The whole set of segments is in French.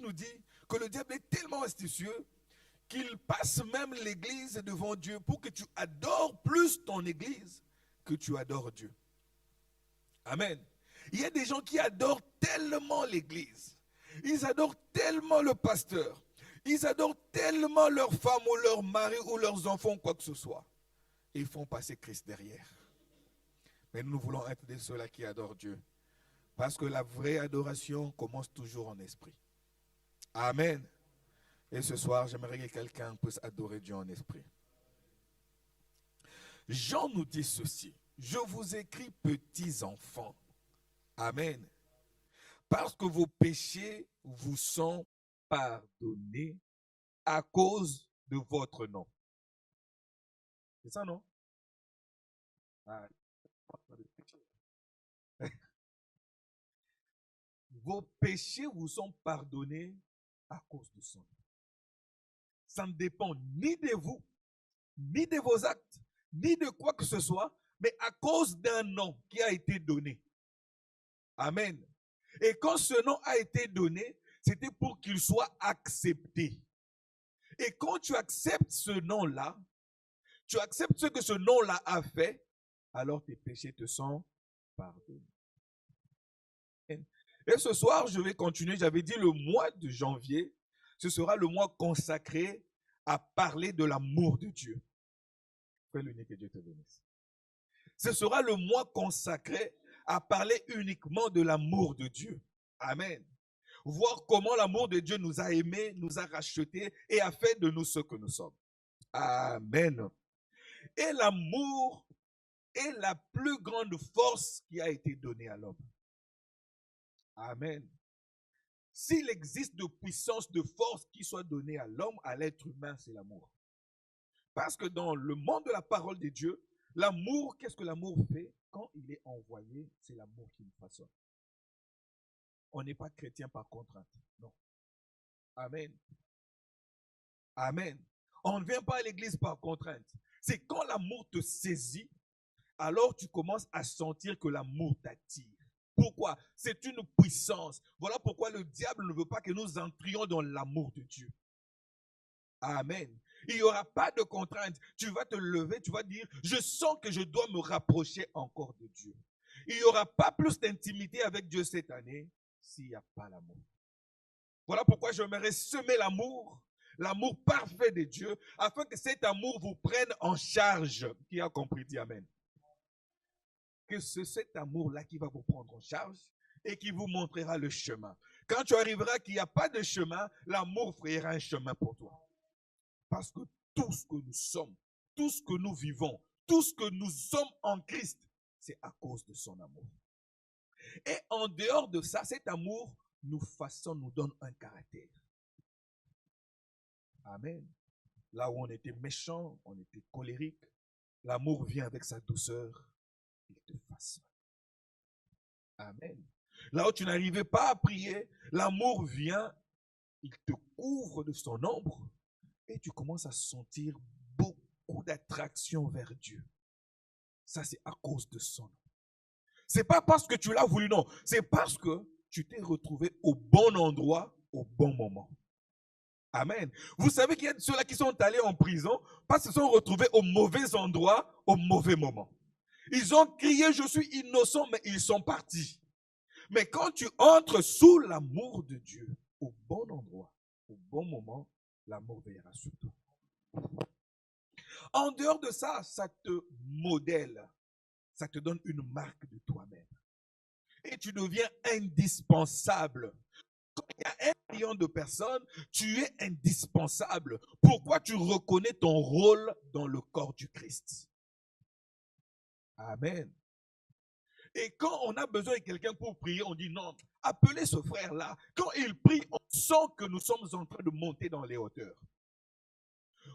nous dit que le diable est tellement astucieux qu'il passe même l'église devant Dieu pour que tu adores plus ton église que tu adores Dieu. Amen. Il y a des gens qui adorent tellement l'église. Ils adorent tellement le pasteur. Ils adorent tellement leur femme ou leur mari ou leurs enfants, quoi que ce soit. Et ils font passer Christ derrière. Mais nous voulons être de ceux-là qui adorent Dieu. Parce que la vraie adoration commence toujours en esprit. Amen. Et ce soir, j'aimerais que quelqu'un puisse adorer Dieu en esprit. Jean nous dit ceci. Je vous écris, petits enfants. Amen. Parce que vos péchés vous sont pardonnés à cause de votre nom. C'est ça, non? Ah. Vos péchés vous sont pardonnés à cause de son nom. Ça ne dépend ni de vous, ni de vos actes, ni de quoi que ce soit, mais à cause d'un nom qui a été donné. Amen. Et quand ce nom a été donné, c'était pour qu'il soit accepté. Et quand tu acceptes ce nom-là, tu acceptes ce que ce nom-là a fait, alors tes péchés te sont pardonnés. Et ce soir, je vais continuer. J'avais dit le mois de janvier, ce sera le mois consacré à parler de l'amour de Dieu. Fais l'unique que Dieu te bénisse. Ce sera le mois consacré à parler uniquement de l'amour de Dieu. Amen. Voir comment l'amour de Dieu nous a aimés, nous a rachetés et a fait de nous ce que nous sommes. Amen. Et l'amour est la plus grande force qui a été donnée à l'homme. Amen. S'il existe de puissance, de force qui soit donnée à l'homme, à l'être humain, c'est l'amour. Parce que dans le monde de la parole de Dieu, l'amour, qu'est-ce que l'amour fait? Quand il est envoyé, c'est l'amour qui nous façonne. On n'est pas chrétien par contrainte. Non. Amen. Amen. On ne vient pas à l'église par contrainte. C'est quand l'amour te saisit, alors tu commences à sentir que l'amour t'attire. Pourquoi? C'est une puissance. Voilà pourquoi le diable ne veut pas que nous entrions dans l'amour de Dieu. Amen. Il n'y aura pas de contrainte. Tu vas te lever, tu vas dire, je sens que je dois me rapprocher encore de Dieu. Il n'y aura pas plus d'intimité avec Dieu cette année s'il n'y a pas l'amour. Voilà pourquoi j'aimerais semer l'amour parfait de Dieu, afin que cet amour vous prenne en charge. Qui a compris, dit Amen. Que c'est cet amour-là qui va vous prendre en charge et qui vous montrera le chemin. Quand tu arriveras qu'il n'y a pas de chemin, l'amour fera un chemin pour toi. Parce que tout ce que nous sommes, tout ce que nous vivons, tout ce que nous sommes en Christ, c'est à cause de son amour. Et en dehors de ça, cet amour nous façonne, nous donne un caractère. Amen. Là où on était méchant, on était colérique, l'amour vient avec sa douceur, il te façonne. Amen. Là où tu n'arrivais pas à prier, l'amour vient, il te couvre de son ombre et tu commences à sentir beaucoup d'attraction vers Dieu. Ça, c'est à cause de son nom. C'est pas parce que tu l'as voulu, non. C'est parce que tu t'es retrouvé au bon endroit, au bon moment. Amen. Vous savez qu'il y a ceux-là qui sont allés en prison parce qu'ils se sont retrouvés au mauvais endroit, au mauvais moment. Ils ont crié, je suis innocent, mais ils sont partis. Mais quand tu entres sous l'amour de Dieu, au bon endroit, au bon moment, l'amour veillera sur toi. En dehors de ça, ça te modèle. Ça te donne une marque de toi-même. Et tu deviens indispensable. Quand il y a 1 million de personnes, tu es indispensable. Pourquoi? Tu reconnais ton rôle dans le corps du Christ. Amen. Et quand on a besoin de quelqu'un pour prier, on dit non, appelez ce frère-là. Quand il prie, on sent que nous sommes en train de monter dans les hauteurs.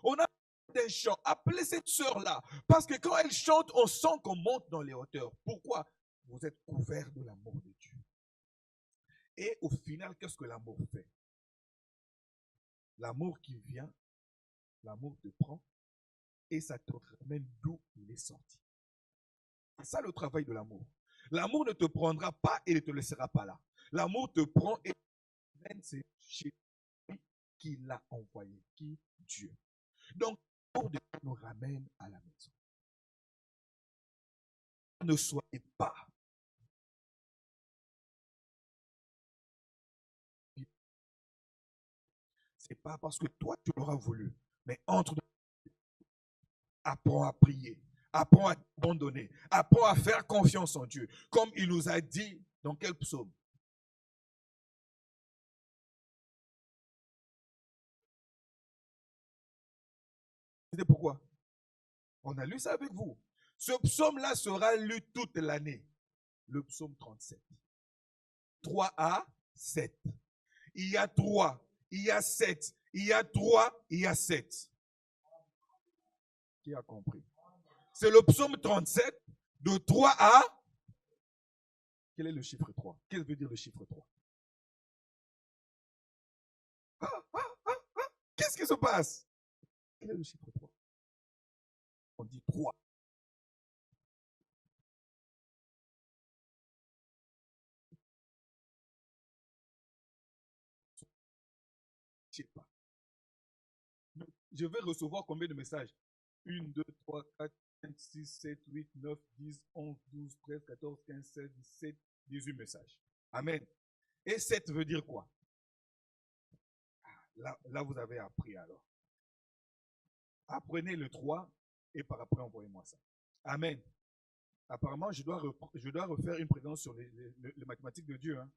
On a des chants, appelez cette sœur-là. Parce que quand elle chante, on sent qu'on monte dans les hauteurs. Pourquoi? Vous êtes couverts de l'amour de Dieu. Et au final, qu'est-ce que l'amour fait? L'amour qui vient, l'amour te prend et ça te ramène d'où il est sorti. C'est ça le travail de l'amour. L'amour ne te prendra pas et ne te laissera pas là. L'amour te prend et c'est chez lui qui l'a envoyé, qui Dieu. Donc, l'amour de Dieu nous ramène à la maison. Ne soyez pas. C'est pas parce que toi tu l'auras voulu, mais entre nous, apprends à prier, apprends à t'abandonner, apprends à faire confiance en Dieu, comme il nous a dit dans quel psaume? C'était pourquoi? On a lu ça avec vous. Ce psaume-là sera lu toute l'année. Le psaume 37. 3 à 7. Il y a 3, il y a 7, il y a 3, il y a 7. Qui a compris? C'est le psaume 37 de 3 à... Quel est le chiffre 3? Qu'est-ce que veut dire le chiffre 3? Qu'est-ce qui se passe? Quel est le chiffre 3? On dit 3. Je ne sais pas. Je vais recevoir combien de messages? 1, 2, 3, 4, 5, 6, 7, 8, 9, 10, 11, 12, 13, 14, 15, 16, 17, 18 messages. Amen. Et 7 veut dire quoi? Là, vous avez appris alors. Apprenez le 3 et par après, envoyez-moi ça. Amen. Apparemment, je dois refaire une présence sur les mathématiques de Dieu. Hein.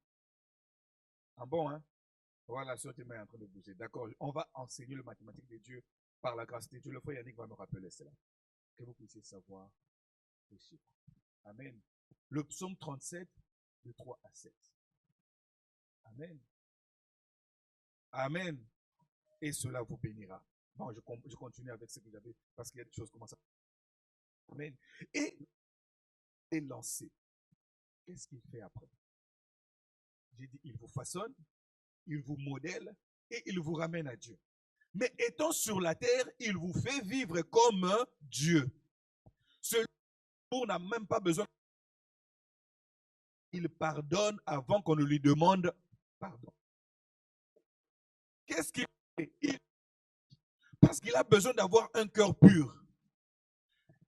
Ah bon, hein? Voilà, sœur Théma est en train de bouger. D'accord, on va enseigner le mathématique de Dieu par la grâce de Dieu. Le frère Yannick va me rappeler cela. Que vous puissiez savoir les chiffres. Amen. Le psaume 37, de 3 à 7. Amen. Amen. Et cela vous bénira. Bon, je continue avec ce que j'avais, parce qu'il y a des choses comme ça. Amen. Et lancé. Qu'est-ce qu'il fait après? J'ai dit, il vous façonne, il vous modèle et il vous ramène à Dieu. Mais étant sur la terre, il vous fait vivre comme un Dieu. Celui qui n'a même pas besoin. Il pardonne avant qu'on ne lui demande pardon. Qu'est-ce qu'il fait? Parce qu'il a besoin d'avoir un cœur pur.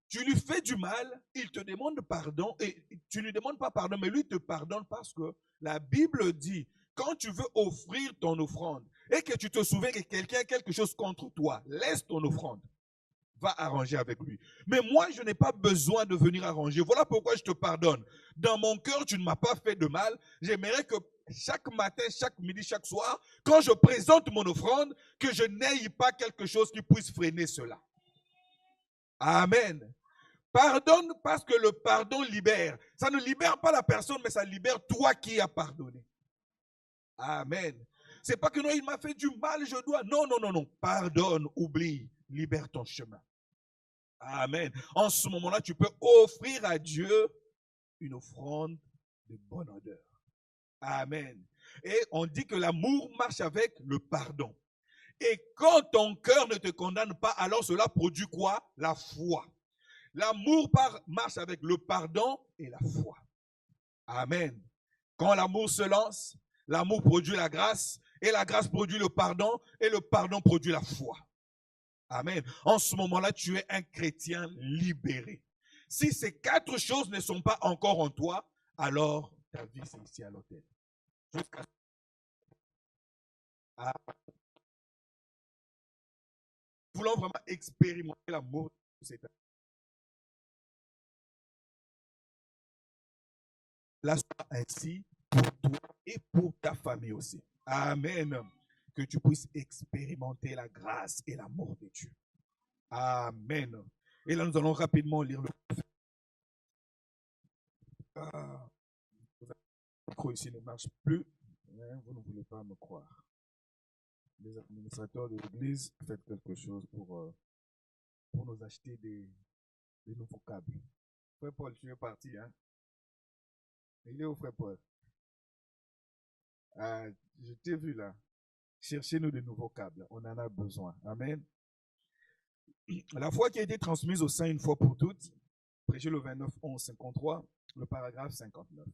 Tu lui fais du mal, il te demande pardon, et tu ne lui demandes pas pardon, mais lui te pardonne parce que la Bible dit, quand tu veux offrir ton offrande et que tu te souviens que quelqu'un a quelque chose contre toi, laisse ton offrande. Va arranger avec lui. Mais moi, je n'ai pas besoin de venir arranger. Voilà pourquoi je te pardonne. Dans mon cœur, tu ne m'as pas fait de mal. J'aimerais que chaque matin, chaque midi, chaque soir, quand je présente mon offrande, que je n'aie pas quelque chose qui puisse freiner cela. Amen. Pardonne parce que le pardon libère. Ça ne libère pas la personne, mais ça libère toi qui as pardonné. Amen. C'est pas que non, il m'a fait du mal, je dois. Non, non, non, non. Pardonne, oublie, libère ton chemin. Amen. En ce moment-là, tu peux offrir à Dieu une offrande de bonne odeur. Amen. Et on dit que l'amour marche avec le pardon. Et quand ton cœur ne te condamne pas, alors cela produit quoi? La foi. L'amour marche avec le pardon et la foi. Amen. Quand l'amour se lance, l'amour produit la grâce, et la grâce produit le pardon, et le pardon produit la foi. Amen. En ce moment-là, tu es un chrétien libéré. Si ces 4 choses ne sont pas encore en toi, alors ta vie, c'est ici à l'autel. Jusqu'à voulons vraiment expérimenter l'amour de cet homme. La soit ainsi pour toi et pour ta famille aussi. Amen. Que tu puisses expérimenter la grâce et l'amour de Dieu. Amen. Et là, nous allons rapidement lire le le micro ici ne marche plus. Vous ne voulez pas me croire. Les administrateurs de l'église, faites quelque chose pour nous acheter des nouveaux câbles. Frère Paul, tu es parti, hein? Il est où, frère Paul? Ah, je t'ai vu là. Cherchez-nous de nouveaux câbles. On en a besoin. Amen. La foi qui a été transmise au sein une fois pour toutes, prêché le 29-11-53, le paragraphe 59.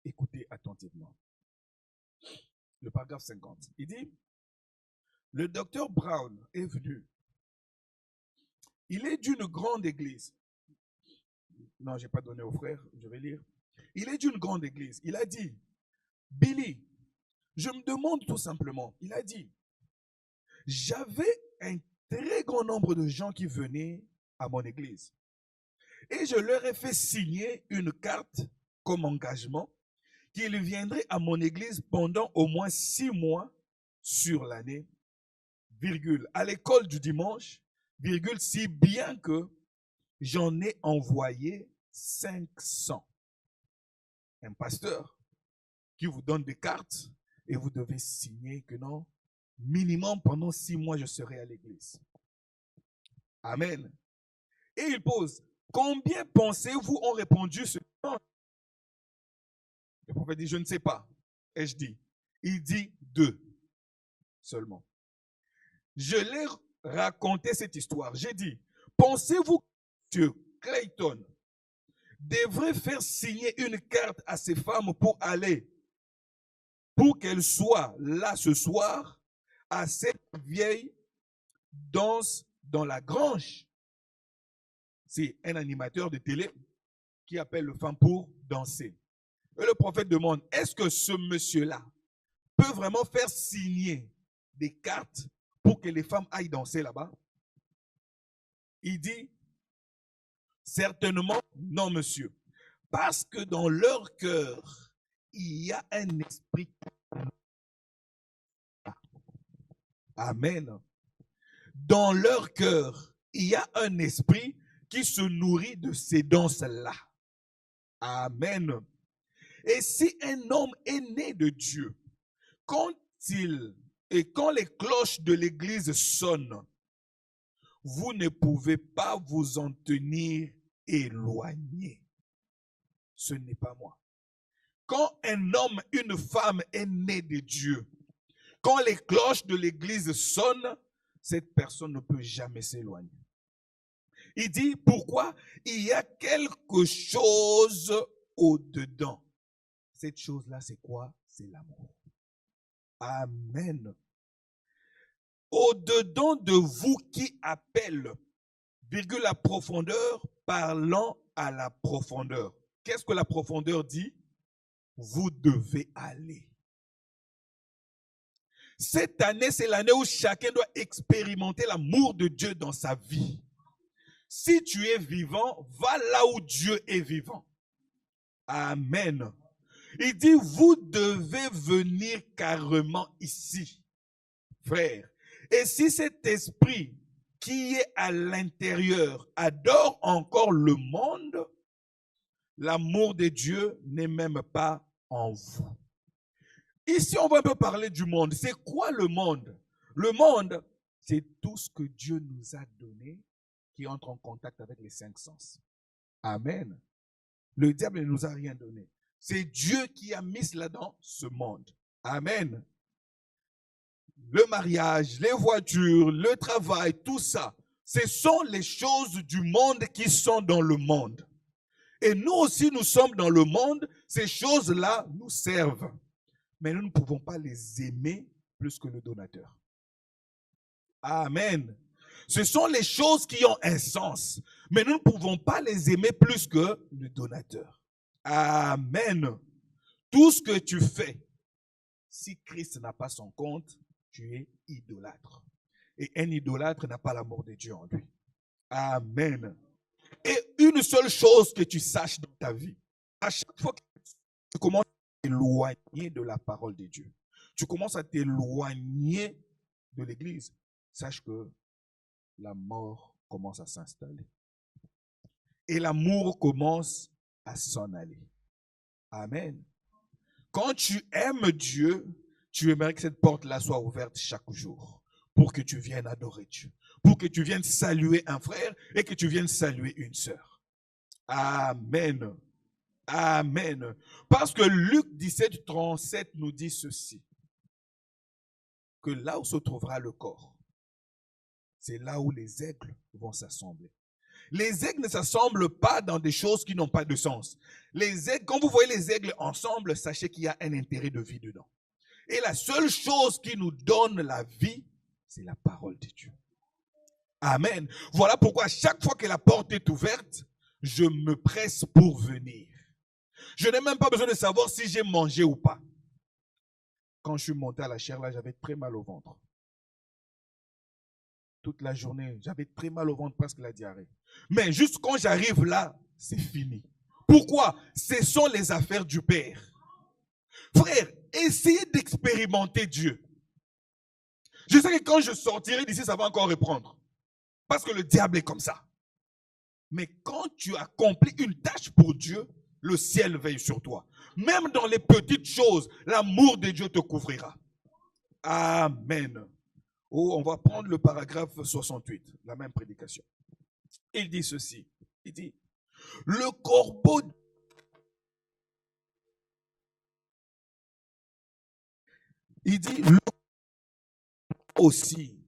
Écoutez attentivement. le paragraphe 50. Il dit, le docteur Brown est venu. Il est d'une grande église. Non, je n'ai pas donné au frère, je vais lire. Il est d'une grande église. Il a dit, Billy, je me demande tout simplement, il a dit, j'avais un très grand nombre de gens qui venaient à mon église. Et je leur ai fait signer une carte comme engagement qu'ils viendraient à mon église pendant au moins 6 mois sur l'année, virgule, à l'école du dimanche, virgule, si bien que j'en ai envoyé 500. Un pasteur qui vous donne des cartes et vous devez signer que non, minimum pendant 6 mois, je serai à l'église. Amen. Et il pose, combien pensez-vous ont répondu ce temps? Le prophète dit, je ne sais pas. Et je dis, il dit 2 seulement. Je l'ai raconté cette histoire. J'ai dit, pensez-vous que M. Clayton devrait faire signer une carte à ces femmes pour aller, pour qu'elles soient là ce soir, à cette vieille danse dans la grange? C'est un animateur de télé qui appelle les femmes pour danser. Et le prophète demande, est-ce que ce monsieur-là peut vraiment faire signer des cartes pour que les femmes aillent danser là-bas? Il dit, certainement non, monsieur. Parce que dans leur cœur, il y a un esprit. Amen. Dans leur cœur, il y a un esprit qui se nourrit de ces danses-là. Amen. Et si un homme est né de Dieu, quand les cloches de l'église sonnent, vous ne pouvez pas vous en tenir éloigné. Ce n'est pas moi. Quand un homme, une femme est né de Dieu, quand les cloches de l'église sonnent, cette personne ne peut jamais s'éloigner. Il dit, pourquoi? Il y a quelque chose au-dedans. Cette chose-là, c'est quoi? C'est l'amour. Amen. Au-dedans de vous qui appelle, virgule la profondeur, parlant à la profondeur. Qu'est-ce que la profondeur dit? Vous devez aller. Cette année, c'est l'année où chacun doit expérimenter l'amour de Dieu dans sa vie. Si tu es vivant, va là où Dieu est vivant. Amen. Il dit, vous devez venir carrément ici, frère. Et si cet esprit qui est à l'intérieur adore encore le monde, l'amour de Dieu n'est même pas en vous. Ici, on va un peu parler du monde. C'est quoi le monde? Le monde, c'est tout ce que Dieu nous a donné qui entre en contact avec les 5 sens. Amen. Le diable ne nous a rien donné. C'est Dieu qui a mis là-dedans ce monde. Amen. Le mariage, les voitures, le travail, tout ça, ce sont les choses du monde qui sont dans le monde. Et nous aussi, nous sommes dans le monde. Ces choses-là nous servent. Mais nous ne pouvons pas les aimer plus que le donateur. Amen. Ce sont les choses qui ont un sens. Mais nous ne pouvons pas les aimer plus que le donateur. Amen. Tout ce que tu fais, si Christ n'a pas son compte, tu es idolâtre. Et un idolâtre n'a pas l'amour de Dieu en lui. Amen. Et une seule chose que tu saches dans ta vie, à chaque fois que tu commences à t'éloigner de la parole de Dieu, tu commences à t'éloigner de l'église, sache que la mort commence à s'installer. Et l'amour commence à s'en aller. Amen. Quand tu aimes Dieu, tu aimerais que cette porte-là soit ouverte chaque jour pour que tu viennes adorer Dieu, pour que tu viennes saluer un frère et que tu viennes saluer une sœur. Amen. Amen. Parce que Luc 17, 37 nous dit ceci, que là où se trouvera le corps, c'est là où les aigles vont s'assembler. Les aigles ne s'assemblent pas dans des choses qui n'ont pas de sens. Les aigles, quand vous voyez les aigles ensemble, sachez qu'il y a un intérêt de vie dedans. Et la seule chose qui nous donne la vie, c'est la parole de Dieu. Amen. Voilà pourquoi chaque fois que la porte est ouverte, je me presse pour venir. Je n'ai même pas besoin de savoir si j'ai mangé ou pas. Quand je suis monté à la chaire, là, j'avais très mal au ventre. Toute la journée, j'avais très mal au ventre, presque la diarrhée. Mais juste quand j'arrive là, c'est fini. Pourquoi? Ce sont les affaires du Père. Frère, essayez d'expérimenter Dieu. Je sais que quand je sortirai d'ici, ça va encore reprendre. Parce que le diable est comme ça. Mais quand tu accomplis une tâche pour Dieu, le ciel veille sur toi. Même dans les petites choses, l'amour de Dieu te couvrira. Amen. Oh, on va prendre le paragraphe 68, la même prédication. Il dit ceci. Il dit, le corbeau... Il dit, le aussi.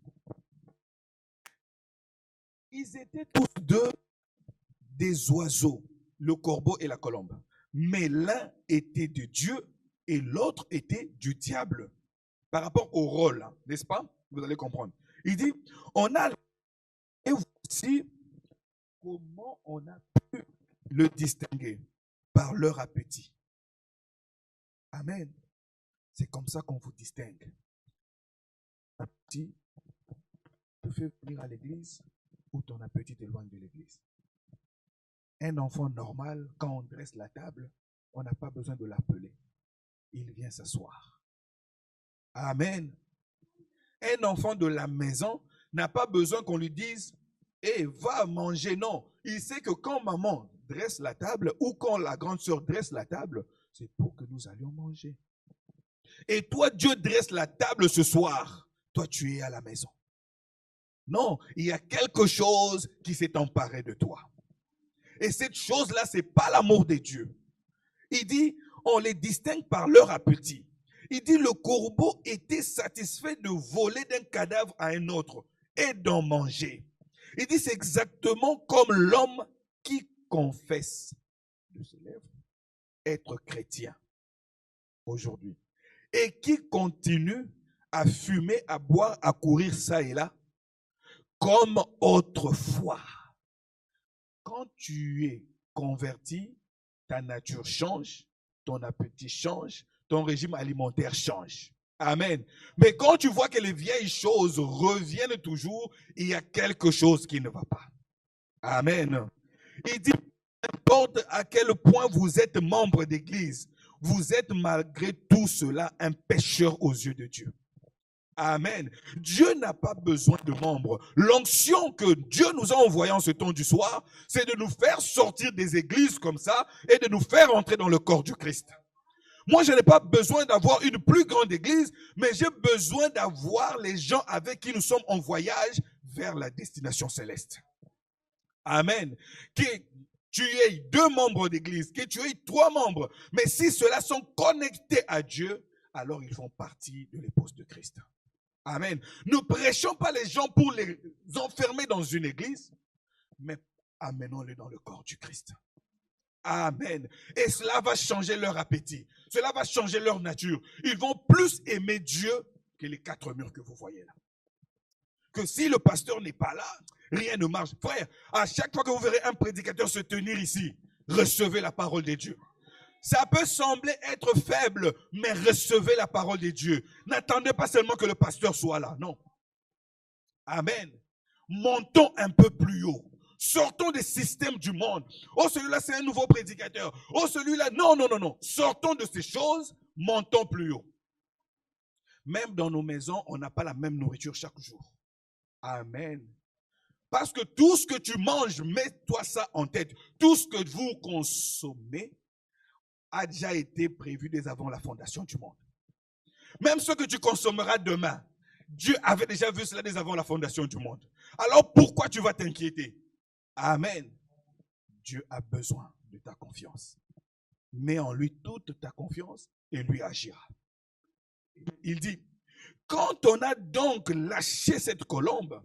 Ils étaient tous deux des oiseaux, le corbeau et la colombe. Mais l'un était de Dieu et l'autre était du diable. Par rapport au rôle, n'est-ce pas? Vous allez comprendre. Il dit, on a... Et voici comment on a pu le distinguer par leur appétit. Amen. C'est comme ça qu'on vous distingue. Appétit te fait venir à l'église ou ton appétit t'éloigne de l'église. Un enfant normal, quand on dresse la table, on n'a pas besoin de l'appeler. Il vient s'asseoir. Amen. Un enfant de la maison n'a pas besoin qu'on lui dise « Eh, va manger ». Non, il sait que quand maman dresse la table ou quand la grande sœur dresse la table, c'est pour que nous allions manger. Et toi, Dieu dresse la table ce soir. Toi, tu es à la maison. Non, il y a quelque chose qui s'est emparé de toi. Et cette chose-là, ce n'est pas l'amour de Dieu. Il dit, on les distingue par leur appétit. Il dit, le corbeau était satisfait de voler d'un cadavre à un autre et d'en manger. Il dit, c'est exactement comme l'homme qui confesse de ses lèvres être chrétien aujourd'hui et qui continue à fumer, à boire, à courir ça et là, comme autrefois. Quand tu es converti, ta nature change, ton appétit change, ton régime alimentaire change. Amen. Mais quand tu vois que les vieilles choses reviennent toujours, il y a quelque chose qui ne va pas. Amen. Il dit, n'importe à quel point vous êtes membre d'église, vous êtes malgré tout cela un pécheur aux yeux de Dieu. Amen. Dieu n'a pas besoin de membres. L'onction que Dieu nous a envoyée en ce temps du soir, c'est de nous faire sortir des églises comme ça et de nous faire entrer dans le corps du Christ. Moi, je n'ai pas besoin d'avoir une plus grande église, mais j'ai besoin d'avoir les gens avec qui nous sommes en voyage vers la destination céleste. Amen. Que tu aies 2 membres d'église, que tu aies 3 membres, mais si ceux-là sont connectés à Dieu, alors ils font partie de l'épouse de Christ. Amen. Ne prêchons pas les gens pour les enfermer dans une église, mais amenons-les dans le corps du Christ. Amen. Et cela va changer leur appétit. Cela va changer leur nature. Ils vont plus aimer Dieu que les 4 murs que vous voyez là. Que si le pasteur n'est pas là, rien ne marche. Frère, à chaque fois que vous verrez un prédicateur se tenir ici, recevez la parole de Dieu. Ça peut sembler être faible, mais recevez la parole de Dieu. N'attendez pas seulement que le pasteur soit là, non. Amen. Montons un peu plus haut. Sortons des systèmes du monde. Oh, celui-là, c'est un nouveau prédicateur. Oh, celui-là, non, non, non, non. Sortons de ces choses, montons plus haut. Même dans nos maisons, on n'a pas la même nourriture chaque jour. Amen. Parce que tout ce que tu manges, mets-toi ça en tête. Tout ce que vous consommez a déjà été prévu dès avant la fondation du monde. Même ce que tu consommeras demain, Dieu avait déjà vu cela dès avant la fondation du monde. Alors pourquoi tu vas t'inquiéter? Amen. Dieu a besoin de ta confiance. Mets en lui toute ta confiance et lui agira. Il dit, quand on a donc lâché cette colombe,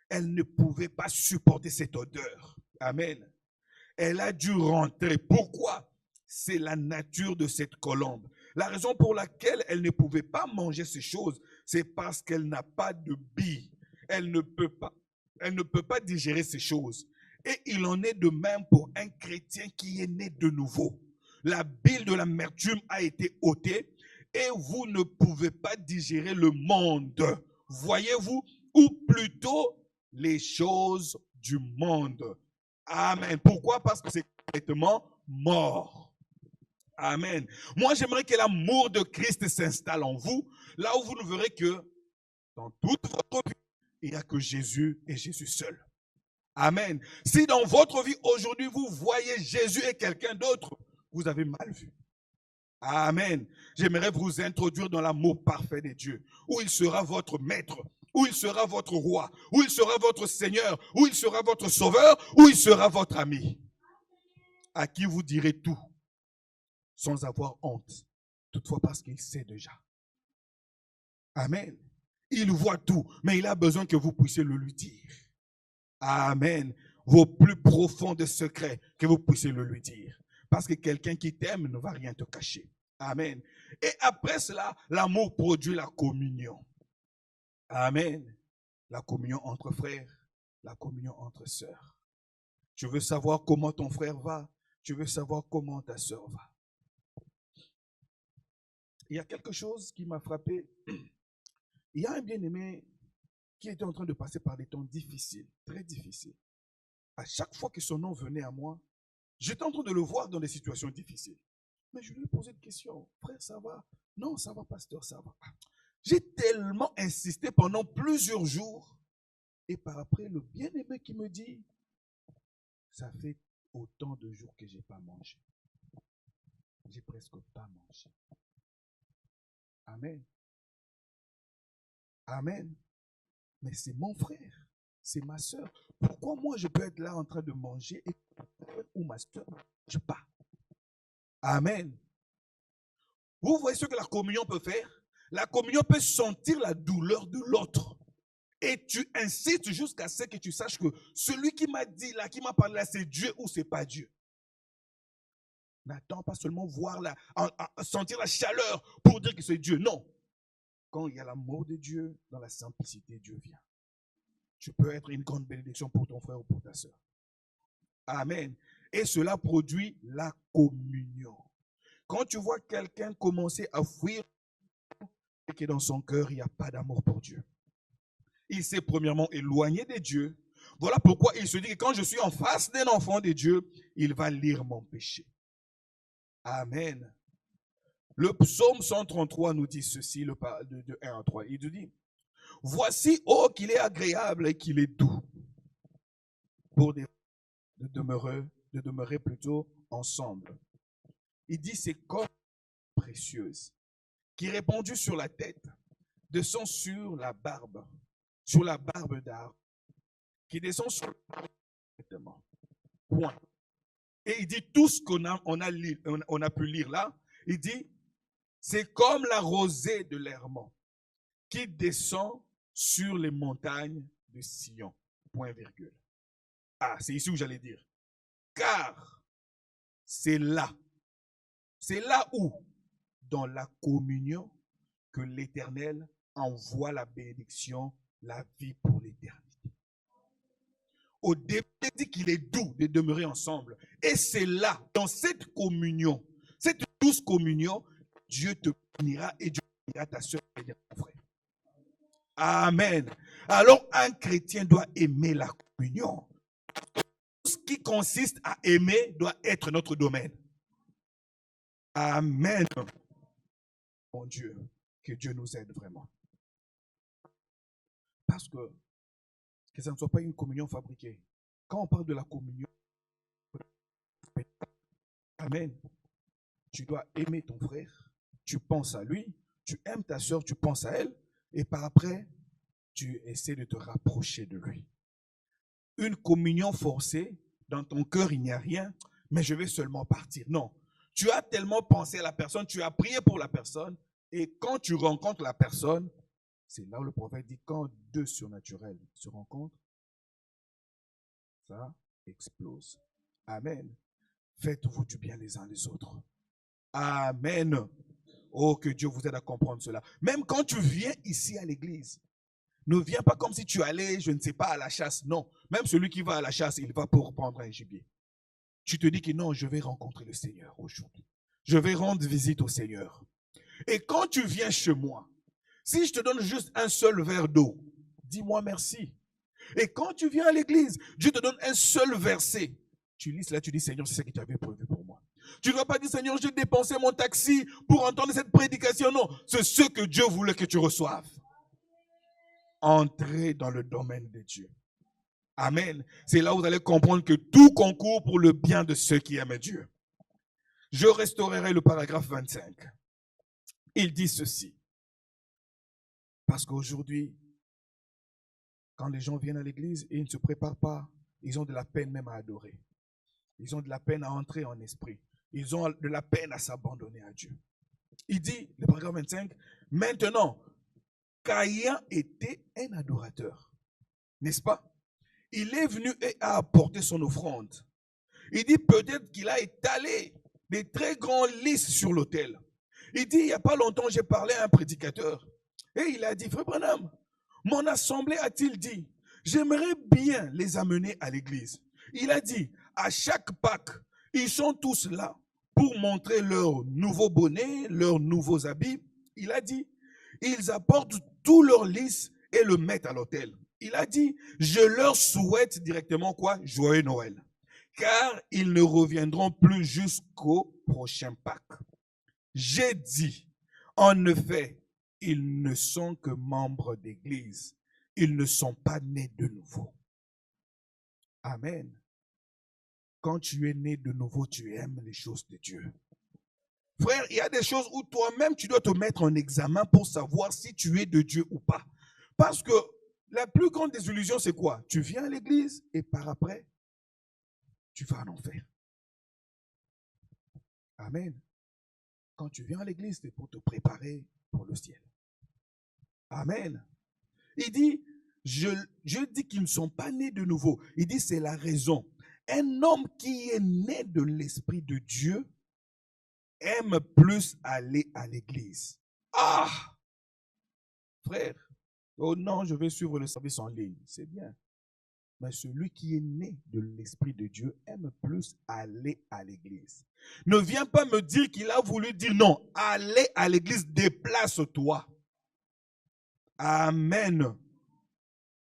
elle ne pouvait pas supporter cette odeur. Amen. Elle a dû rentrer. Pourquoi? C'est la nature de cette colombe. La raison pour laquelle elle ne pouvait pas manger ces choses, c'est parce qu'elle n'a pas de bile. Elle ne peut pas digérer ces choses. Et il en est de même pour un chrétien qui est né de nouveau. La bile de l'amertume a été ôtée et vous ne pouvez pas digérer le monde. Voyez-vous, ou plutôt les choses du monde. Amen. Pourquoi? Parce que c'est complètement mort. Amen. Moi, j'aimerais que l'amour de Christ s'installe en vous, là où vous ne verrez que dans toute votre vie, il n'y a que Jésus et Jésus seul. Amen. Si dans votre vie aujourd'hui, vous voyez Jésus et quelqu'un d'autre, vous avez mal vu. Amen. J'aimerais vous introduire dans l'amour parfait de Dieu, où il sera votre maître, où il sera votre roi, où il sera votre Seigneur, où il sera votre sauveur, où il sera votre ami, à qui vous direz tout, sans avoir honte, toutefois parce qu'il sait déjà. Amen. Il voit tout, mais il a besoin que vous puissiez le lui dire. Amen. Vos plus profonds secrets, que vous puissiez le lui dire. Parce que quelqu'un qui t'aime ne va rien te cacher. Amen. Et après cela, l'amour produit la communion. Amen. La communion entre frères, la communion entre sœurs. Tu veux savoir comment ton frère va, tu veux savoir comment ta sœur va. Il y a quelque chose qui m'a frappé. Il y a un bien-aimé qui était en train de passer par des temps difficiles, très difficiles. À chaque fois que son nom venait à moi, j'étais en train de le voir dans des situations difficiles. Mais je lui ai posé une question. Frère, ça va? Non, ça va, pasteur, ça va. J'ai tellement insisté pendant plusieurs jours. Et par après, le bien-aimé qui me dit, ça fait autant de jours que je n'ai pas mangé. J'ai presque pas mangé. Amen. Amen. Mais c'est mon frère, c'est ma soeur. Pourquoi moi je peux être là en train de manger et ou ma soeur ne mange pas? Amen. Vous voyez ce que la communion peut faire? La communion peut sentir la douleur de l'autre. Et tu insistes jusqu'à ce que tu saches que celui qui m'a dit là, qui m'a parlé là, c'est Dieu ou c'est pas Dieu. N'attends pas seulement voir sentir la chaleur pour dire que c'est Dieu. Non. Quand il y a l'amour de Dieu, dans la simplicité, Dieu vient. Tu peux être une grande bénédiction pour ton frère ou pour ta soeur. Amen. Et cela produit la communion. Quand tu vois quelqu'un commencer à fuir et que dans son cœur, il n'y a pas d'amour pour Dieu, il s'est premièrement éloigné de Dieu. Voilà pourquoi il se dit que quand je suis en face d'un enfant de Dieu, il va lire mon péché. Amen. Le psaume 133 nous dit ceci, de 1 à 3. Il nous dit, voici, oh, qu'il est agréable et qu'il est doux pour de demeurer plutôt ensemble. Il dit, c'est comme précieuse, qui répandue sur la tête, descend sur la barbe d'Aaron, qui descend sur le vêtement. Point. Et il dit tout ce qu'on a pu lire là, il dit, c'est comme la rosée de l'Hermon, qui descend sur les montagnes de Sion. Point virgule. Ah, c'est ici où j'allais dire. Car c'est là où, dans la communion, que l'Éternel envoie la bénédiction, la vie pour l'éternité. Au début, il dit qu'il est doux de demeurer ensemble. Et c'est là, dans cette communion, cette douce communion, Dieu te bénira et Dieu bénira ta soeur et ton frère. Amen. Alors, un chrétien doit aimer la communion. Tout ce qui consiste à aimer doit être notre domaine. Amen. Mon Dieu, que Dieu nous aide vraiment. Parce que ça ne soit pas une communion fabriquée. Quand on parle de la communion, amen, tu dois aimer ton frère, tu penses à lui, tu aimes ta soeur, tu penses à elle, et par après, tu essaies de te rapprocher de lui. Une communion forcée, dans ton cœur, il n'y a rien, mais je vais seulement partir. Non, tu as tellement pensé à la personne, tu as prié pour la personne, et quand tu rencontres la personne, c'est là où le prophète dit, quand deux surnaturels se rencontrent, ça explose. Amen. Faites-vous du bien les uns les autres. Amen. Oh, que Dieu vous aide à comprendre cela. Même quand tu viens ici à l'église, ne viens pas comme si tu allais, je ne sais pas, à la chasse. Non, même celui qui va à la chasse, il va pour prendre un gibier. Tu te dis que non, je vais rencontrer le Seigneur aujourd'hui. Je vais rendre visite au Seigneur. Et quand tu viens chez moi, si je te donne juste un seul verre d'eau, dis-moi merci. Et quand tu viens à l'église, Dieu te donne un seul verset. Tu lis cela, tu dis, Seigneur, c'est ce que tu avais prévu pour moi. Tu ne vas pas dire, Seigneur, j'ai dépensé mon taxi pour entendre cette prédication. Non, c'est ce que Dieu voulait que tu reçoives. Entrez dans le domaine de Dieu. Amen. C'est là où vous allez comprendre que tout concourt pour le bien de ceux qui aiment Dieu. Je restaurerai le paragraphe 25. Il dit ceci. Parce qu'aujourd'hui, quand les gens viennent à l'église et ils ne se préparent pas, ils ont de la peine même à adorer. Ils ont de la peine à entrer en esprit. Ils ont de la peine à s'abandonner à Dieu. Il dit, le paragraphe 25, maintenant, Caïn était un adorateur, n'est-ce pas? Il est venu et a apporté son offrande. Il dit peut-être qu'il a étalé des très grands lys sur l'autel. Il dit, il n'y a pas longtemps, j'ai parlé à un prédicateur. Et il a dit, frère Branham, mon assemblée a-t-il dit, j'aimerais bien les amener à l'église. Il a dit, à chaque Pâques, ils sont tous là pour montrer leurs nouveaux bonnets, leurs nouveaux habits. Il a dit, ils apportent tous leurs lys et le mettent à l'autel. Il a dit, je leur souhaite directement quoi? Joyeux Noël. Car ils ne reviendront plus jusqu'au prochain Pâques. J'ai dit, en effet, ils ne sont que membres d'église. Ils ne sont pas nés de nouveau. Amen. Quand tu es né de nouveau, tu aimes les choses de Dieu. Frère, il y a des choses où toi-même, tu dois te mettre en examen pour savoir si tu es de Dieu ou pas. Parce que la plus grande désillusion, c'est quoi? Tu viens à l'église et par après, tu vas en enfer. Amen. Quand tu viens à l'église, c'est pour te préparer pour le ciel. Amen. Il dit, je dis qu'ils ne sont pas nés de nouveau. Il dit, c'est la raison. Un homme qui est né de l'Esprit de Dieu aime plus aller à l'église. Ah! Frère, oh non, je vais suivre le service en ligne. C'est bien. Mais celui qui est né de l'Esprit de Dieu aime plus aller à l'église. Ne viens pas me dire qu'il a voulu dire non. Aller à l'église, déplace-toi. Amen.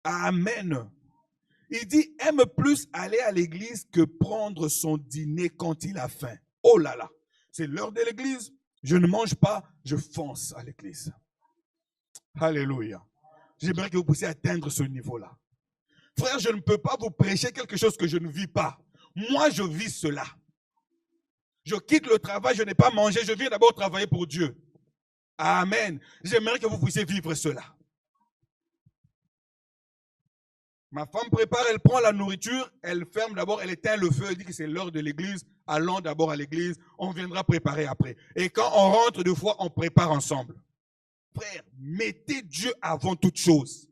Amen. Il dit, aime plus aller à l'église que prendre son dîner quand il a faim. Oh là là, c'est l'heure de l'église. Je ne mange pas, je fonce à l'église. Alléluia. J'aimerais que vous puissiez atteindre ce niveau-là. Frère, je ne peux pas vous prêcher quelque chose que je ne vis pas. Moi, je vis cela. Je quitte le travail, je n'ai pas mangé, je viens d'abord travailler pour Dieu. Amen. J'aimerais que vous puissiez vivre cela. Ma femme prépare, elle prend la nourriture, elle ferme d'abord, elle éteint le feu, elle dit que c'est l'heure de l'église. Allons d'abord à l'église, on viendra préparer après. Et quand on rentre deux fois, on prépare ensemble. Frère, mettez Dieu avant toute chose.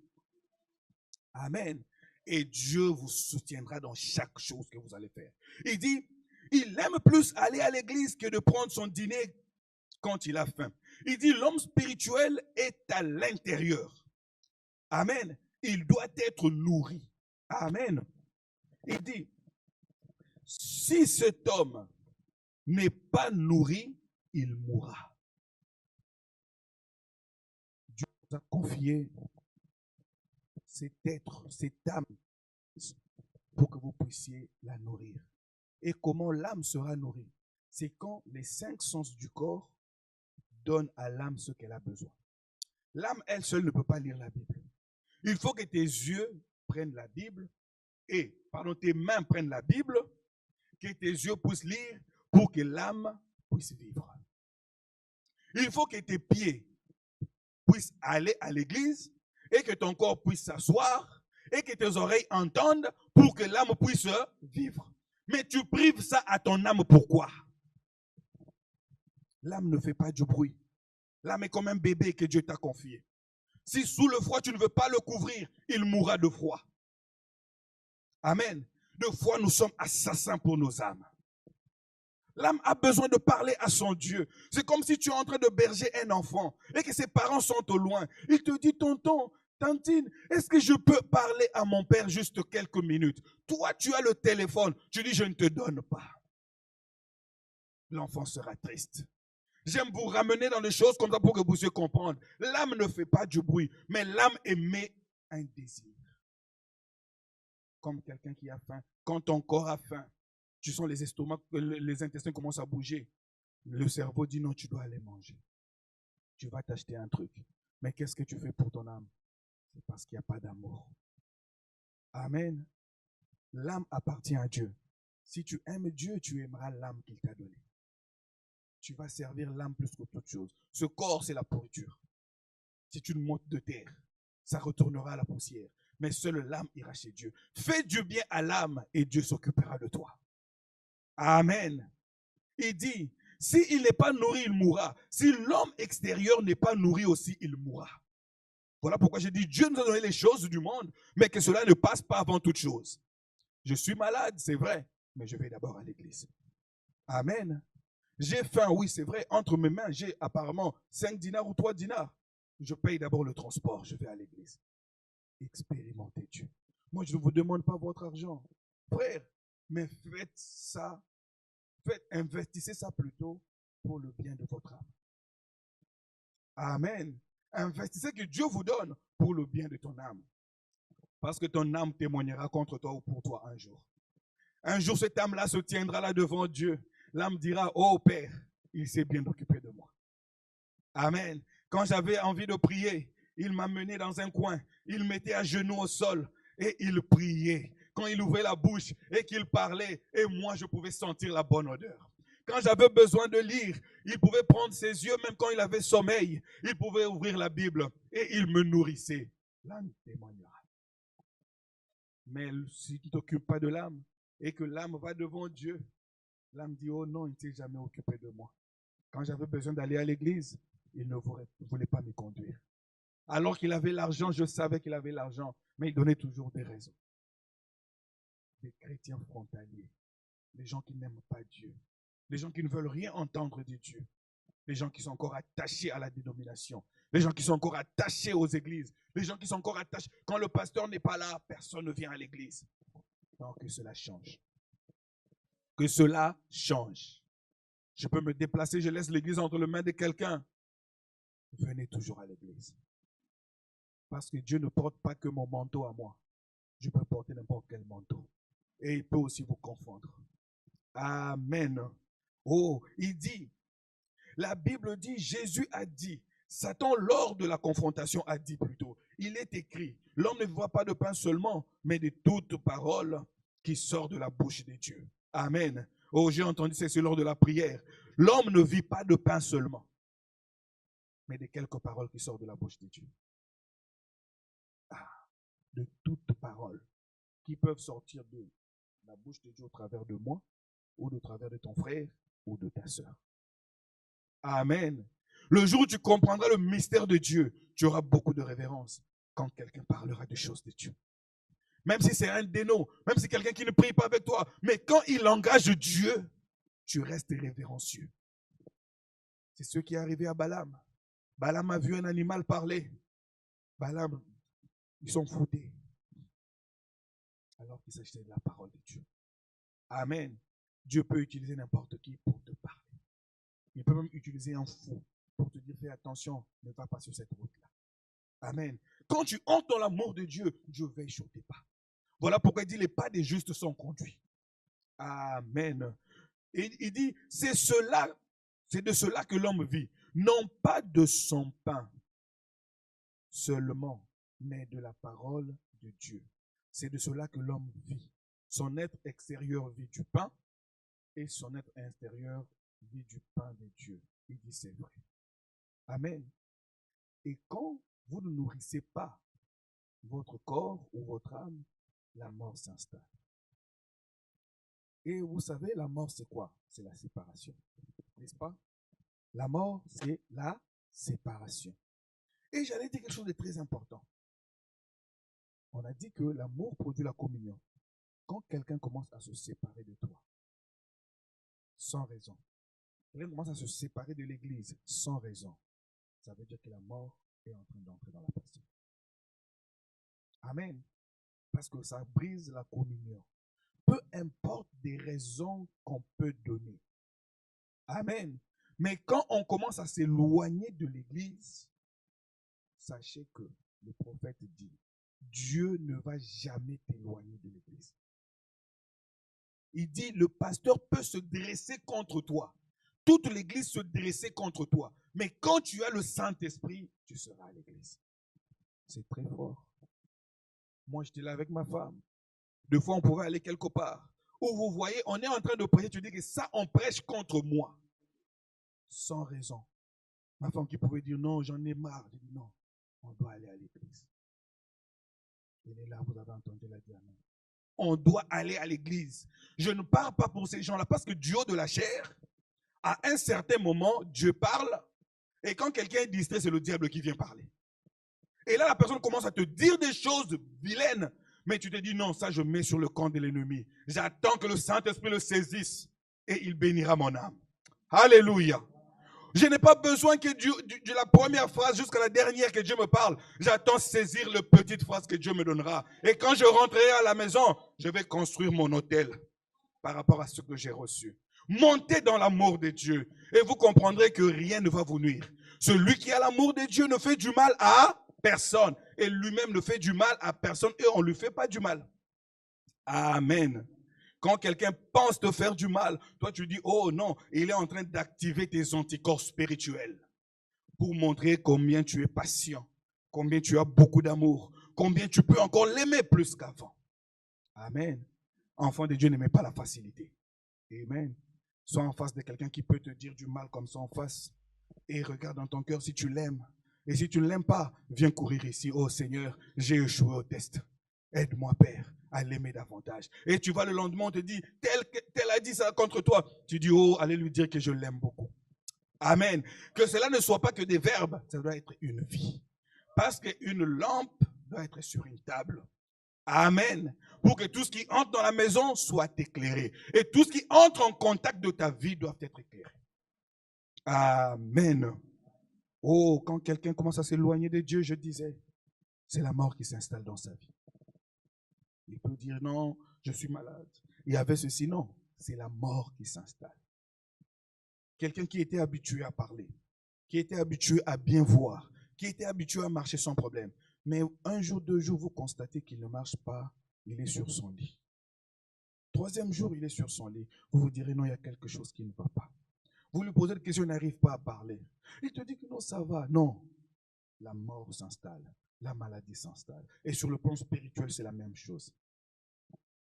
Amen. Et Dieu vous soutiendra dans chaque chose que vous allez faire. Il dit, il aime plus aller à l'église que de prendre son dîner quand il a faim. Il dit, l'homme spirituel est à l'intérieur. Amen. Il doit être nourri. Amen. Il dit, si cet homme n'est pas nourri, il mourra. Dieu vous a confié cet être, cette âme, pour que vous puissiez la nourrir. Et comment l'âme sera nourrie? C'est quand les 5 sens du corps donnent à l'âme ce qu'elle a besoin. L'âme, elle seule, ne peut pas lire la Bible. Il faut que tes yeux prennent la Bible et, tes mains prennent la Bible, que tes yeux puissent lire pour que l'âme puisse vivre. Il faut que tes pieds puissent aller à l'église et que ton corps puisse s'asseoir et que tes oreilles entendent pour que l'âme puisse vivre. Mais tu prives ça à ton âme, pourquoi? L'âme ne fait pas du bruit. L'âme est comme un bébé que Dieu t'a confié. Si sous le froid, tu ne veux pas le couvrir, il mourra de froid. Amen. De fois, nous sommes assassins pour nos âmes. L'âme a besoin de parler à son Dieu. C'est comme si tu es en train de berger un enfant et que ses parents sont au loin. Il te dit, tonton, tantine, est-ce que je peux parler à mon père juste quelques minutes? Toi, tu as le téléphone. Tu dis, je ne te donne pas. L'enfant sera triste. J'aime vous ramener dans des choses comme ça pour que vous puissiez comprendre. L'âme ne fait pas du bruit, mais l'âme émet un désir. Comme quelqu'un qui a faim. Quand ton corps a faim, tu sens les estomacs, les intestins commencent à bouger. Le cerveau dit non, tu dois aller manger. Tu vas t'acheter un truc. Mais qu'est-ce que tu fais pour ton âme? C'est parce qu'il n'y a pas d'amour. Amen. L'âme appartient à Dieu. Si tu aimes Dieu, tu aimeras l'âme qu'il t'a donnée. Tu vas servir l'âme plus que toute chose. Ce corps, c'est la pourriture. C'est une motte de terre. Ça retournera à la poussière. Mais seule l'âme ira chez Dieu. Fais du bien à l'âme et Dieu s'occupera de toi. Amen. Il dit, s'il n'est pas nourri, il mourra. Si l'homme extérieur n'est pas nourri aussi, il mourra. Voilà pourquoi je dis, Dieu nous a donné les choses du monde, mais que cela ne passe pas avant toute chose. Je suis malade, c'est vrai, mais je vais d'abord à l'église. Amen. J'ai faim, oui, c'est vrai. Entre mes mains, j'ai apparemment 5 dinars ou 3 dinars. Je paye d'abord le transport, je vais à l'église. Expérimentez Dieu. Moi, je ne vous demande pas votre argent. Frère, mais faites ça, investissez ça plutôt pour le bien de votre âme. Amen. Investissez que Dieu vous donne pour le bien de ton âme. Parce que ton âme témoignera contre toi ou pour toi un jour. Un jour, cette âme-là se tiendra là devant Dieu. L'âme dira, oh Père, il s'est bien occupé de moi. Amen. Quand j'avais envie de prier, il m'a mené dans un coin. Il mettait à genoux au sol et il priait. Quand il ouvrait la bouche et qu'il parlait, et moi, je pouvais sentir la bonne odeur. Quand j'avais besoin de lire, il pouvait prendre ses yeux, même quand il avait sommeil. Il pouvait ouvrir la Bible et il me nourrissait. L'âme témoignera. Mais si tu ne t'occupes pas de l'âme et que l'âme va devant Dieu, l'âme dit, oh non, il ne s'est jamais occupé de moi. Quand j'avais besoin d'aller à l'église, il ne voulait pas me conduire. Alors qu'il avait l'argent, je savais qu'il avait l'argent, mais il donnait toujours des raisons. Des chrétiens frontaliers, des gens qui n'aiment pas Dieu, des gens qui ne veulent rien entendre de Dieu, des gens qui sont encore attachés à la dénomination, des gens qui sont encore attachés aux églises, des gens qui sont encore attachés. Quand le pasteur n'est pas là, personne ne vient à l'église. Donc que cela change. Que cela change. Je peux me déplacer, je laisse l'église entre les mains de quelqu'un. Venez toujours à l'église. Parce que Dieu ne porte pas que mon manteau à moi. Je peux porter n'importe quel manteau. Et il peut aussi vous confondre. Amen. Oh, il dit, la Bible dit, Jésus a dit, Satan lors de la confrontation a dit plutôt, il est écrit, l'homme ne voit pas de pain seulement, mais de toute parole qui sort de la bouche de Dieu. Amen. Oh, j'ai entendu, c'est lors de la prière. L'homme ne vit pas de pain seulement, mais de quelques paroles qui sortent de la bouche de Dieu. De toutes paroles qui peuvent sortir de la bouche de Dieu au travers de moi, ou au travers de ton frère, ou de ta soeur. Amen. Le jour où tu comprendras le mystère de Dieu, tu auras beaucoup de révérence quand quelqu'un parlera des choses de Dieu. Même si c'est un déno, même si c'est quelqu'un qui ne prie pas avec toi, mais quand il engage Dieu, tu restes révérencieux. C'est ce qui est arrivé à Balaam. Balaam a vu un animal parler. Balaam, ils sont foutés. Alors qu'il s'agissait de la parole de Dieu. Amen. Dieu peut utiliser n'importe qui pour te parler. Il peut même utiliser un fou pour te dire, fais attention, ne va pas sur cette route-là. Amen. Quand tu entres dans l'amour de Dieu, Dieu veille sur tes pas. Voilà pourquoi il dit, les pas des justes sont conduits. Amen. Et il dit, c'est de cela que l'homme vit. Non pas de son pain seulement, mais de la parole de Dieu. C'est de cela que l'homme vit. Son être extérieur vit du pain et son être intérieur vit du pain de Dieu. Il dit c'est vrai. Amen. Et quand vous ne nourrissez pas votre corps ou votre âme, la mort s'installe. Et vous savez, la mort c'est quoi? C'est la séparation. N'est-ce pas? La mort c'est la séparation. Et j'allais dire quelque chose de très important. On a dit que l'amour produit la communion. Quand quelqu'un commence à se séparer de toi, sans raison. Quelqu'un commence à se séparer de l'église sans raison. Ça veut dire que la mort est en train d'entrer dans la personne. Amen. Parce que ça brise la communion. Peu importe des raisons qu'on peut donner. Amen. Mais quand on commence à s'éloigner de l'église, sachez que le prophète dit, Dieu ne va jamais t'éloigner de l'église. Il dit, le pasteur peut se dresser contre toi. Toute l'église se dresser contre toi. Mais quand tu as le Saint-Esprit, tu seras à l'église. C'est très fort. Moi, j'étais là avec ma femme. Deux fois, on pouvait aller quelque part. Où vous voyez, on est en train de prêcher. Tu dis que ça, on prêche contre moi. Sans raison. Ma femme qui pouvait dire non, j'en ai marre. Je dis non, on doit aller à l'église. Elle est là, vous avez entendu la dire. On doit aller à l'église. Je ne parle pas pour ces gens-là parce que du haut de la chair, à un certain moment, Dieu parle. Et quand quelqu'un est distrait, c'est le diable qui vient parler. Et là, la personne commence à te dire des choses vilaines. Mais tu te dis, non, ça, je mets sur le compte de l'ennemi. J'attends que le Saint-Esprit le saisisse et il bénira mon âme. Alléluia. Je n'ai pas besoin que de la première phrase jusqu'à la dernière que Dieu me parle. J'attends saisir la petite phrase que Dieu me donnera. Et quand je rentrerai à la maison, je vais construire mon hôtel par rapport à ce que j'ai reçu. Montez dans l'amour de Dieu et vous comprendrez que rien ne va vous nuire. Celui qui a l'amour de Dieu ne fait du mal à personne. Et lui-même ne fait du mal à personne et on ne lui fait pas du mal. Amen. Quand quelqu'un pense te faire du mal, toi tu dis, oh non, il est en train d'activer tes anticorps spirituels pour montrer combien tu es patient, combien tu as beaucoup d'amour, combien tu peux encore l'aimer plus qu'avant. Amen. Enfant de Dieu, n'aimez pas la facilité. Amen. Sois en face de quelqu'un qui peut te dire du mal comme ça en face et regarde dans ton cœur si tu l'aimes. Et si tu ne l'aimes pas, viens courir ici. Oh Seigneur, j'ai échoué au test. Aide-moi, Père, à l'aimer davantage. Et tu vas le lendemain, on te dit, tel a dit ça contre toi. Tu dis, oh, allez lui dire que je l'aime beaucoup. Amen. Que cela ne soit pas que des verbes, ça doit être une vie. Parce qu'une lampe doit être sur une table. Amen. Pour que tout ce qui entre dans la maison soit éclairé. Et tout ce qui entre en contact de ta vie doit être éclairé. Amen. Oh, quand quelqu'un commence à s'éloigner de Dieu, je disais, c'est la mort qui s'installe dans sa vie. Il peut dire non, je suis malade. Il y avait ceci, non. C'est la mort qui s'installe. Quelqu'un qui était habitué à parler, qui était habitué à bien voir, qui était habitué à marcher sans problème. Mais un jour, 2 jours, vous constatez qu'il ne marche pas, il est sur son lit. 3e jour, il est sur son lit. Vous vous direz non, il y a quelque chose qui ne va pas. Vous lui posez des questions, il n'arrive pas à parler. Il te dit que non, ça va. Non. La mort s'installe. La maladie s'installe. Et sur le plan spirituel, c'est la même chose.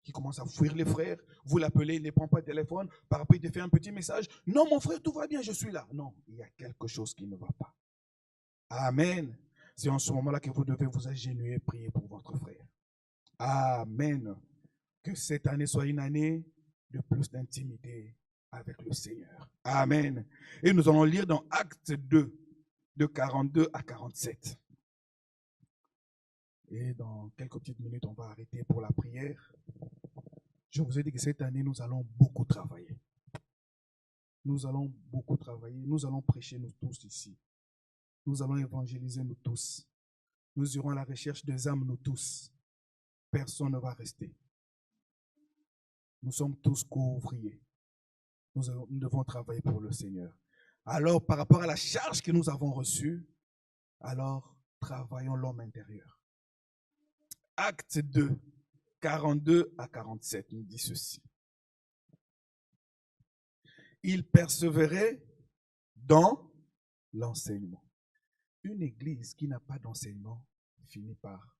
Qui commence à fuir les frères, vous l'appelez, il ne prend pas le téléphone, par après il te fait un petit message. Non, mon frère, tout va bien, je suis là. Non, il y a quelque chose qui ne va pas. Amen. C'est en ce moment-là que vous devez vous agenouiller et prier pour votre frère. Amen. Que cette année soit une année de plus d'intimité avec le Seigneur. Amen. Et nous allons lire dans Actes 2, de 42 à 47. Et dans quelques petites minutes, on va arrêter pour la prière. Je vous ai dit que cette année, nous allons beaucoup travailler. Nous allons beaucoup travailler. Nous allons prêcher nous tous ici. Nous allons évangéliser nous tous. Nous irons à la recherche des âmes nous tous. Personne ne va rester. Nous sommes tous co-ouvriers. Nous devons travailler pour le Seigneur. Alors, par rapport à la charge que nous avons reçue, alors travaillons l'homme intérieur. Acte 2, 42 à 47 nous dit ceci. Il persévérait dans l'enseignement. Une église qui n'a pas d'enseignement finit par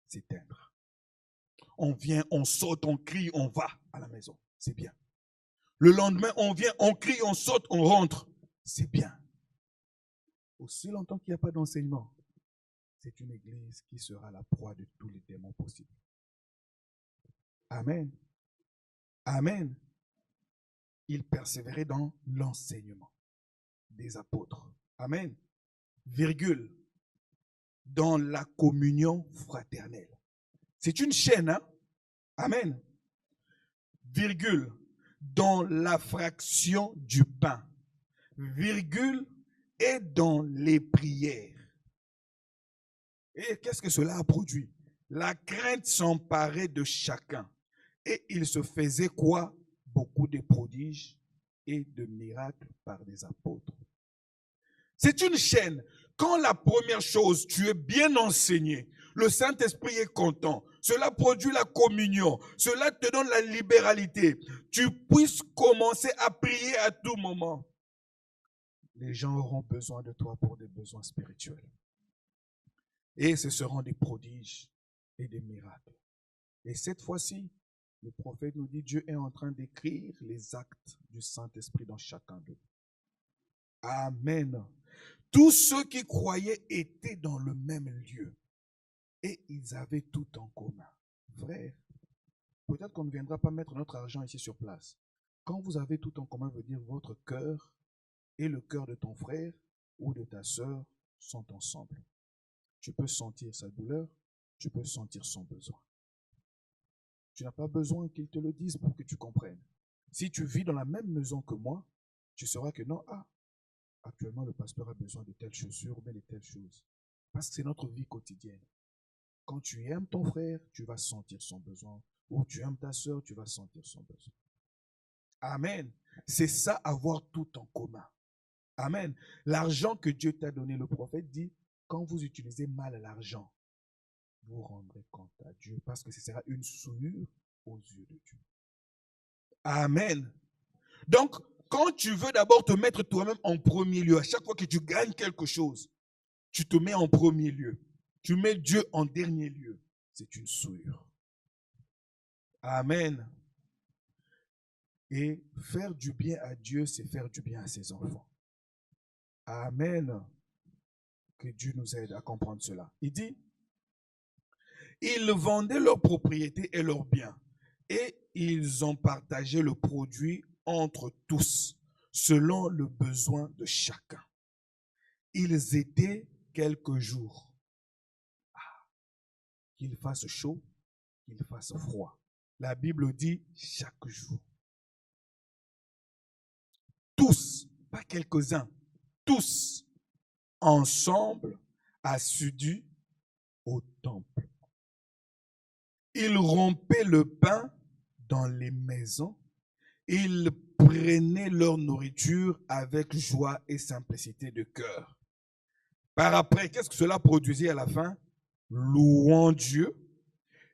s'éteindre. On vient, on saute, on crie, on va à la maison. C'est bien. Le lendemain, on vient, on crie, on saute, on rentre. C'est bien. Aussi longtemps qu'il n'y a pas d'enseignement, c'est une église qui sera la proie de tous les démons possibles. Amen. Amen. Il persévérait dans l'enseignement des apôtres. Amen. Virgule. Dans la communion fraternelle. C'est une chaîne, hein? Amen. Virgule. dans la fraction du pain, virgule, et dans les prières. Et qu'est-ce que cela a produit? La crainte s'emparait de chacun. Et il se faisait quoi? Beaucoup de prodiges et de miracles par les apôtres. C'est une chaîne. Quand la première chose, tu es bien enseigné, le Saint-Esprit est content, cela produit la communion, cela te donne la libéralité, tu puisses commencer à prier à tout moment. Les gens auront besoin de toi pour des besoins spirituels. Et ce seront des prodiges et des miracles. Et cette fois-ci, le prophète nous dit, Dieu est en train d'écrire les actes du Saint-Esprit dans chacun d'eux. Amen. Tous ceux qui croyaient étaient dans le même lieu. Et ils avaient tout en commun. Frère, peut-être qu'on ne viendra pas mettre notre argent ici sur place. Quand vous avez tout en commun, veut dire votre cœur et le cœur de ton frère ou de ta sœur sont ensemble. Tu peux sentir sa douleur, tu peux sentir son besoin. Tu n'as pas besoin qu'ils te le disent pour que tu comprennes. Si tu vis dans la même maison que moi, tu sauras que non, actuellement le pasteur a besoin de telles chaussures, mais de telles choses. Parce que c'est notre vie quotidienne. Quand tu aimes ton frère, tu vas sentir son besoin. Ou tu aimes ta sœur, tu vas sentir son besoin. Amen. C'est ça, avoir tout en commun. Amen. L'argent que Dieu t'a donné, le prophète dit, quand vous utilisez mal l'argent, vous rendrez compte à Dieu parce que ce sera une souillure aux yeux de Dieu. Amen. Donc, quand tu veux d'abord te mettre toi-même en premier lieu, à chaque fois que tu gagnes quelque chose, tu te mets en premier lieu. Tu mets Dieu en dernier lieu. C'est une souillure. Amen. Et faire du bien à Dieu, c'est faire du bien à ses enfants. Amen. Que Dieu nous aide à comprendre cela. Il dit, ils vendaient leurs propriétés et leurs biens, et ils ont partagé le produit entre tous, selon le besoin de chacun. Ils étaient quelques jours. Qu'il fasse chaud, qu'il fasse froid. La Bible dit chaque jour. Tous, pas quelques-uns, tous, ensemble, assidus au temple. Ils rompaient le pain dans les maisons. Ils prenaient leur nourriture avec joie et simplicité de cœur. Par après, qu'est-ce que cela produisait à la fin? Louant Dieu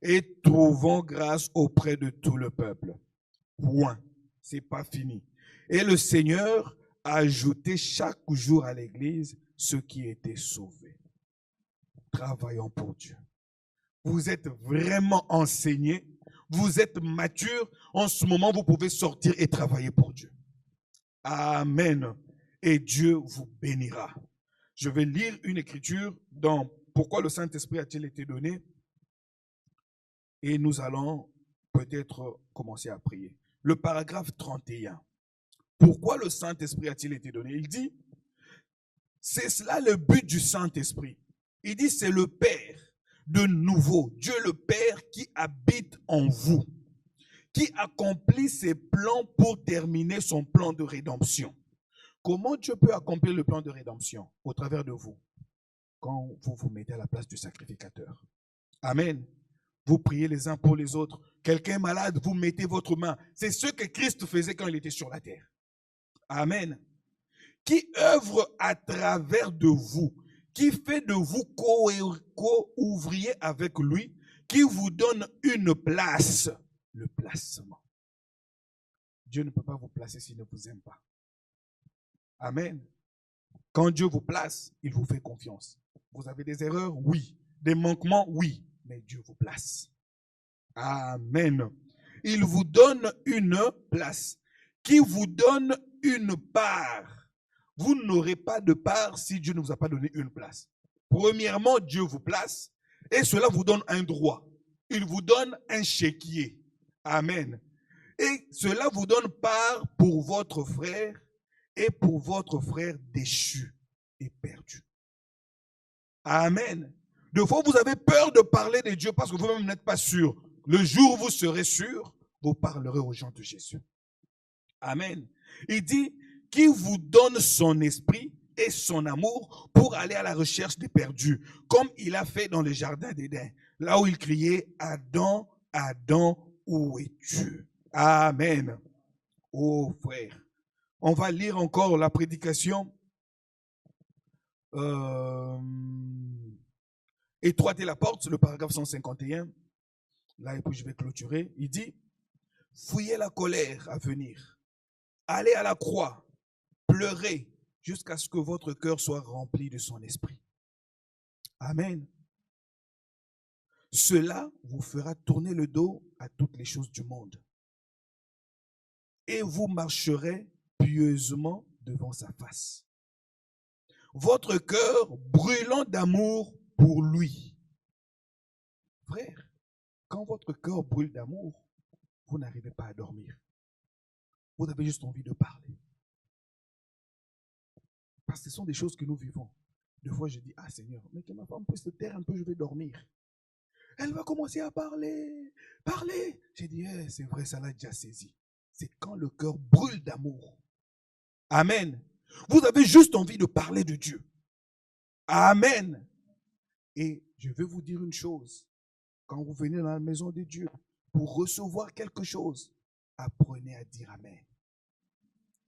et trouvant grâce auprès de tout le peuple. Point. C'est pas fini. Et le Seigneur a ajouté chaque jour à l'église ceux qui étaient sauvés. Travaillons pour Dieu. Vous êtes vraiment enseignés, vous êtes matures. En ce moment, vous pouvez sortir et travailler pour Dieu. Amen. Et Dieu vous bénira. Je vais lire une écriture dans Pourquoi le Saint-Esprit a-t-il été donné? Et nous allons peut-être commencer à prier. Le paragraphe 31. Pourquoi le Saint-Esprit a-t-il été donné? Il dit, c'est cela le but du Saint-Esprit. Il dit, c'est le Père de nouveau, Dieu le Père qui habite en vous, qui accomplit ses plans pour terminer son plan de rédemption. Comment Dieu peut accomplir le plan de rédemption? Au travers de vous. Quand vous vous mettez à la place du sacrificateur. Amen. Vous priez les uns pour les autres. Quelqu'un est malade, vous mettez votre main. C'est ce que Christ faisait quand il était sur la terre. Amen. Qui œuvre à travers de vous, qui fait de vous co-ouvriers avec lui, qui vous donne une place, le placement. Dieu ne peut pas vous placer s'il ne vous aime pas. Amen. Quand Dieu vous place, il vous fait confiance. Vous avez des erreurs? Oui. Des manquements? Oui. Mais Dieu vous place. Amen. Il vous donne une place, qui vous donne une part. Vous n'aurez pas de part si Dieu ne vous a pas donné une place. Premièrement, Dieu vous place et cela vous donne un droit. Il vous donne un chéquier. Amen. Et cela vous donne part pour votre frère et pour votre frère déchu et perdu. Amen. Des fois, vous avez peur de parler de Dieu parce que vous-même n'êtes pas sûr. Le jour où vous serez sûr, vous parlerez aux gens de Jésus. Amen. Il dit, qui vous donne son esprit et son amour pour aller à la recherche des perdus, comme il a fait dans le jardin d'Éden, là où il criait, Adam, Adam, où es-tu? Amen. Oh frère, on va lire encore la prédication. Étroite est la porte, le paragraphe 151. Là, et puis je vais clôturer. Il dit, fouillez la colère à venir. Allez à la croix, pleurez jusqu'à ce que votre cœur soit rempli de son esprit. Amen. Cela vous fera tourner le dos à toutes les choses du monde. Et vous marcherez pieusement devant sa face. Votre cœur brûlant d'amour pour lui. Frère, quand votre cœur brûle d'amour, vous n'arrivez pas à dormir. Vous avez juste envie de parler. Parce que ce sont des choses que nous vivons. Des fois, je dis, ah Seigneur, mais que ma femme puisse se taire un peu, je vais dormir. Elle va commencer à parler. J'ai dit, c'est vrai, ça l'a déjà saisi. C'est quand le cœur brûle d'amour. Amen. Vous avez juste envie de parler de Dieu. Amen. Et je vais vous dire une chose. Quand vous venez dans la maison de Dieu, pour recevoir quelque chose, apprenez à dire Amen.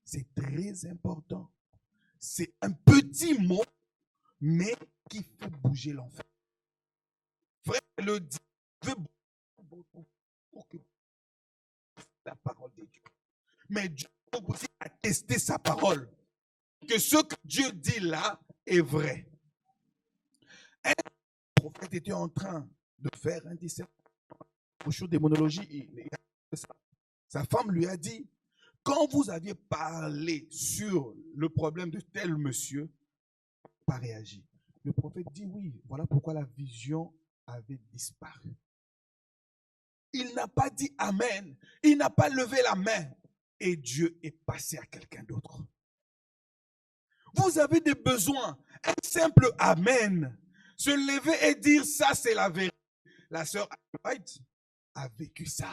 C'est très important. C'est un petit mot, mais qui fait bouger l'enfant. Frère, le Dieu veut beaucoup pour que la parole de Dieu. Mais Dieu veut aussi attester sa parole. Que ce que Dieu dit là est vrai. Un prophète était en train de faire un discernement au show démonologie. Sa femme lui a dit, quand vous aviez parlé sur le problème de tel monsieur, pas réagi. Le prophète dit oui, voilà pourquoi la vision avait disparu. Il n'a pas dit Amen, il n'a pas levé la main et Dieu est passé à quelqu'un d'autre. Vous avez des besoins, un simple Amen, se lever et dire ça c'est la vérité. La sœur White a vécu ça.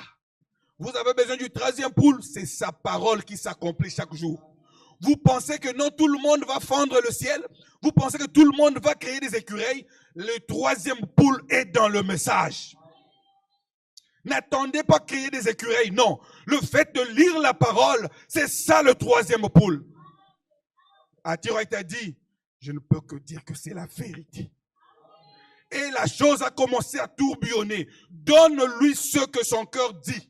Vous avez besoin du 13e poule, c'est sa parole qui s'accomplit chaque jour. Vous pensez que non, tout le monde va fendre le ciel? Vous pensez que tout le monde va créer des écureuils? Le 3e poule est dans le message. N'attendez pas créer des écureuils, non. Le fait de lire la parole, c'est ça le 3e poule. Attira t'a dit, je ne peux que dire que c'est la vérité. Et la chose a commencé à tourbillonner. Donne-lui ce que son cœur dit.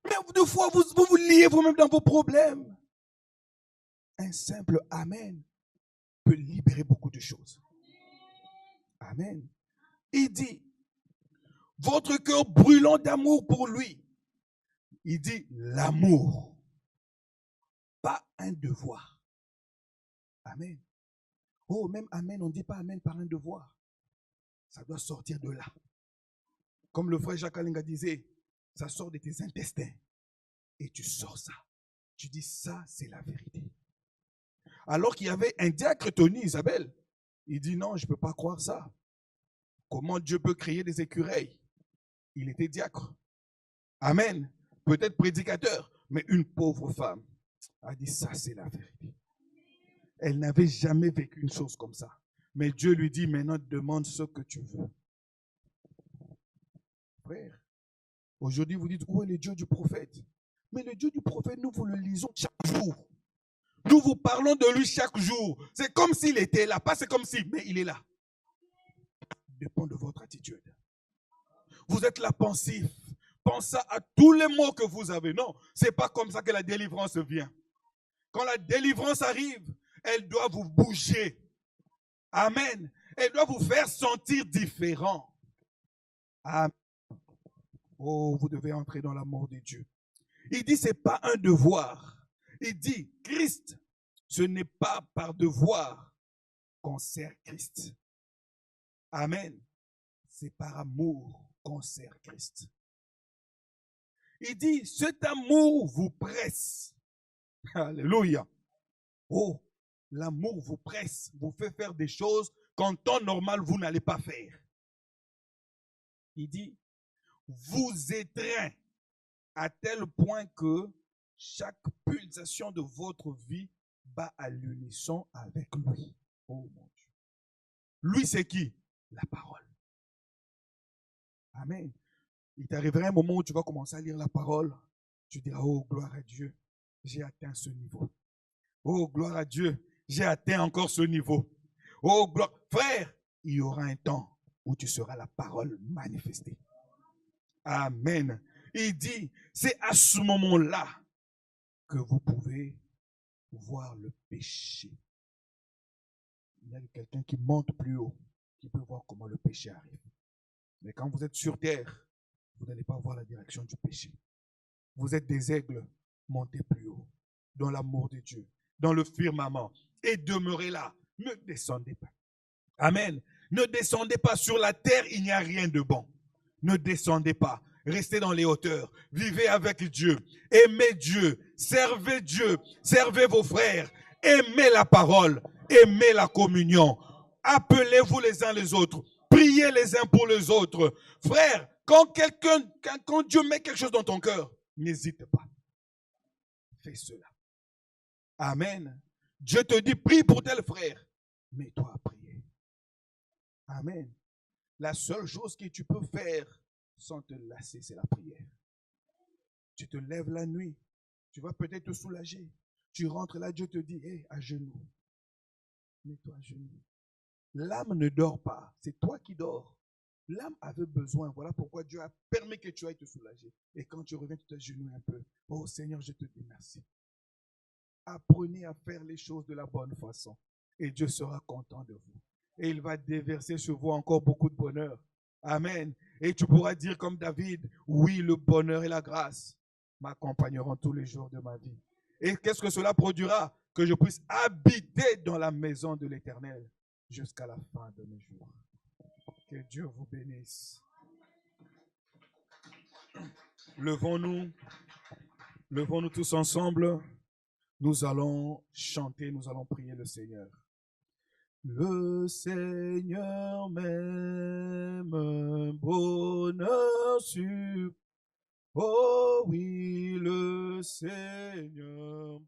Mais des fois, vous vous liez vous-même dans vos problèmes. Un simple Amen peut libérer beaucoup de choses. Amen. Il dit, votre cœur brûlant d'amour pour lui. Il dit l'amour, pas un devoir. Amen. Oh, même Amen, on ne dit pas Amen par un devoir. Ça doit sortir de là. Comme le frère Jacques Alinga disait, ça sort de tes intestins. Et tu sors ça. Tu dis ça, c'est la vérité. Alors qu'il y avait un diacre Tony, Isabelle. Il dit non, je ne peux pas croire ça. Comment Dieu peut créer des écureuils? Il était diacre. Amen. Peut-être prédicateur, mais une pauvre femme a dit ça, c'est la vérité. Elle n'avait jamais vécu une chose comme ça. Mais Dieu lui dit maintenant, demande ce que tu veux. Frère, aujourd'hui vous dites, où est le Dieu du prophète? Mais le Dieu du prophète, nous vous le lisons chaque jour. Nous vous parlons de lui chaque jour. C'est comme s'il était là. Pas c'est comme si, mais il est là. Ça dépend de votre attitude. Vous êtes là pensif. Pensez à tous les mots que vous avez. Non, ce n'est pas comme ça que la délivrance vient. Quand la délivrance arrive, elle doit vous bouger. Amen. Elle doit vous faire sentir différent. Amen. Oh, vous devez entrer dans l'amour de Dieu. Il dit, ce n'est pas un devoir. Il dit, Christ, ce n'est pas par devoir qu'on sert Christ. Amen. C'est par amour qu'on sert Christ. Il dit, cet amour vous presse. Alléluia. Oh, l'amour vous presse, vous fait faire des choses qu'en temps normal, vous n'allez pas faire. Il dit, vous étreint à tel point que chaque pulsation de votre vie bat à l'unisson avec lui. Oh mon Dieu. Lui, c'est qui? La parole. Amen. Il t'arrivera un moment où tu vas commencer à lire la parole. Tu diras, oh, gloire à Dieu, j'ai atteint ce niveau. Oh, gloire à Dieu, j'ai atteint encore ce niveau. Oh, gloire. Frère, il y aura un temps où tu seras la parole manifestée. Amen. Il dit, c'est à ce moment-là que vous pouvez voir le péché. Il y a quelqu'un qui monte plus haut, qui peut voir comment le péché arrive. Mais quand vous êtes sur terre, vous n'allez pas voir la direction du péché. Vous êtes des aigles, montez plus haut, dans l'amour de Dieu, dans le firmament, et demeurez là. Ne descendez pas. Amen. Ne descendez pas sur la terre, il n'y a rien de bon. Ne descendez pas. Restez dans les hauteurs. Vivez avec Dieu. Aimez Dieu. Servez vos frères. Aimez la parole. Aimez la communion. Appelez-vous les uns les autres. Priez les uns pour les autres. Frère, quand Dieu met quelque chose dans ton cœur, n'hésite pas. Fais cela. Amen. Dieu te dit, prie pour tel frère. Mets-toi à prier. Amen. La seule chose que tu peux faire sans te lasser, c'est la prière. Tu te lèves la nuit, tu vas peut-être te soulager. Tu rentres là, Dieu te dit, hé, à genoux. Mets-toi à genoux. L'âme ne dort pas, c'est toi qui dors. L'âme avait besoin, voilà pourquoi Dieu a permis que tu ailles te soulager. Et quand tu reviens, tu t'agenouilles un peu. Oh Seigneur, je te dis merci. Apprenez à faire les choses de la bonne façon. Et Dieu sera content de vous. Et il va déverser sur vous encore beaucoup de bonheur. Amen. Et tu pourras dire comme David, oui, le bonheur et la grâce m'accompagneront tous les jours de ma vie. Et qu'est-ce que cela produira? Que je puisse habiter dans la maison de l'Éternel jusqu'à la fin de mes jours. Que Dieu vous bénisse. Levons-nous tous ensemble. Nous allons chanter, nous allons prier le Seigneur. Le Seigneur m'aime, un bonheur suprême. Oh oui, le Seigneur